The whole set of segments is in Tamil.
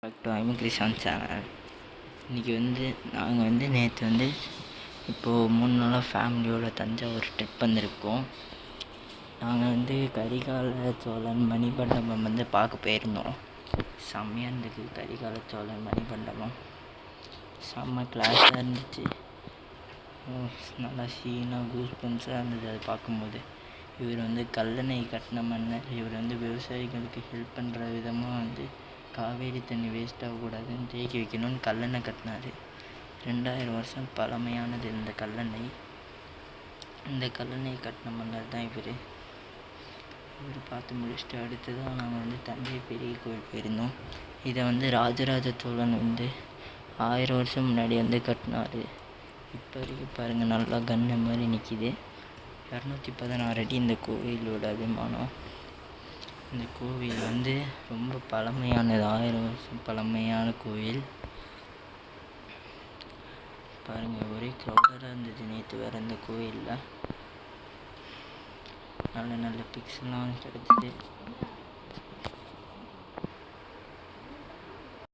Back to ஐமிக்ரிஷான் channel. இன்றைக்கி நாங்கள் நேற்று இப்போது 3 நாளாக ஃபேமிலியோட தஞ்சாவூர் ட்ரிப் வந்திருக்கோம். நாங்கள் கரிகால சோழன் மணிமண்டபம் பார்க்க போயிருந்தோம். செம்மையாக இருந்துச்சு கரிகால சோழன் மணிமண்டபம். செம்ம கிளாஸாக இருந்துச்சு. நல்லா சீனாக கூஸ்பம்ஸாக இருந்தது அதை பார்க்கும்போது. இவர் கல்லணை கட்டின மன்னர். இவர் விவசாயிகளுக்கு ஹெல்ப் பண்ணுற விதமாக காவேரி தண்ணி வேஸ்ட் ஆகக்கூடாதுன்னு தேக்கி வைக்கணும்னு கல்லணை கட்டினார். 2000 வருஷம் பழமையானது இந்த கல்லணை. இந்த கல்லணை கட்டின மன்னர் தான் இவர் பார்த்து முடிச்சுட்டு அடுத்து தான் நாங்கள் தஞ்சை பெரிய கோயில் போயிருந்தோம். இதை ராஜராஜ சோழன் 1000 வருஷம் முன்னாடி கட்டினார். இப்போ வரைக்கும் பாருங்கள், நல்லா கன்று மாதிரி நிற்கிது. 216 அடி இந்த கோவிலோட அபிமானம். இந்த கோவில் ரொம்ப பழமையானது, 1000 வருஷம் பழமையான கோவில். பாருங்கள், ஒரே க்ரௌடடாக இருந்தது நேற்று வேறு இந்த கோவிலில். நல்ல நல்ல பிக்ஸ்லாம் கிடச்சிது.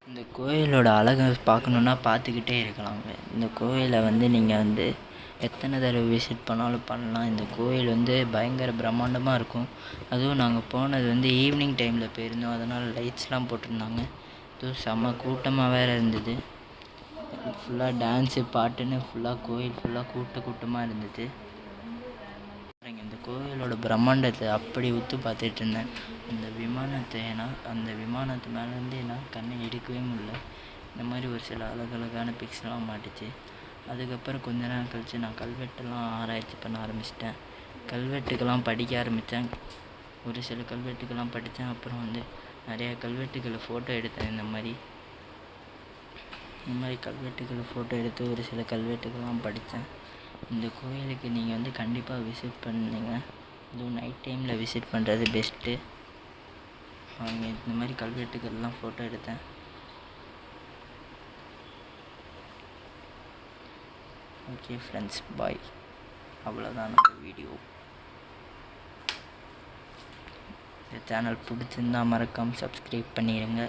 இந்த கோயிலோட அழகை பார்க்கணுன்னா பார்த்துக்கிட்டே இருக்கலாங்க. இந்த கோயிலை நீங்கள் எத்தனை தடவை விசிட் பண்ணாலும் பண்ணலாம். இந்த கோயில் பயங்கர பிரம்மாண்டமாக இருக்கும். அதுவும் நாங்கள் போனது ஈவினிங் டைமில் போயிருந்தோம். அதனால் லைட்ஸ்லாம் போட்டிருந்தாங்க. அதுவும் செம்ம கூட்டமாக வேறு இருந்தது. ஃபுல்லாக டான்ஸு பாட்டுன்னு கோயில் ஃபுல்லாக கூட்டமாக இருந்தது. இந்த கோயிலோட பிரம்மாண்டத்தை அப்படி உத்து பார்த்துட்டு இருந்தேன். அந்த விமானத்து மேலேருந்து என்னால் கண்ணை எடுக்கவே முடியல. இந்த மாதிரி ஒரு சில அழகழகான பிக்ஸ்லாம் மாட்டுச்சு. அதுக்கப்புறம் கொஞ்ச நேரம் கழித்து நான் கல்வெட்டெல்லாம் ஆராய்ச்சி பண்ண ஆரம்பிச்சிட்டேன். கல்வெட்டுக்கெல்லாம் படிக்க ஆரம்பித்தேன். ஒரு சில கல்வெட்டுக்கெல்லாம் படித்தேன். அப்புறம் நிறையா கல்வெட்டுக்களை ஃபோட்டோ எடுத்தேன். இந்த மாதிரி கல்வெட்டுக்களை ஃபோட்டோ எடுத்து ஒரு சில கல்வெட்டுக்கெல்லாம் படித்தேன். இந்த கோயிலுக்கு நீங்கள் கண்டிப்பாக விசிட் பண்ணுங்க. அதுவும் நைட் டைமில் விசிட் பண்ணுறது பெஸ்ட்டு. அவங்க இந்த மாதிரி கல்வெட்டுக்கள்லாம் ஃபோட்டோ எடுத்தேன். ஓகே ஃப்ரெண்ட்ஸ், பாய். அவ்வளோதான் நம்ம வீடியோ. இந்த சேனல் பிடிச்சிருந்தால் மறக்காமல் சப்ஸ்கிரைப் பண்ணிடுங்க.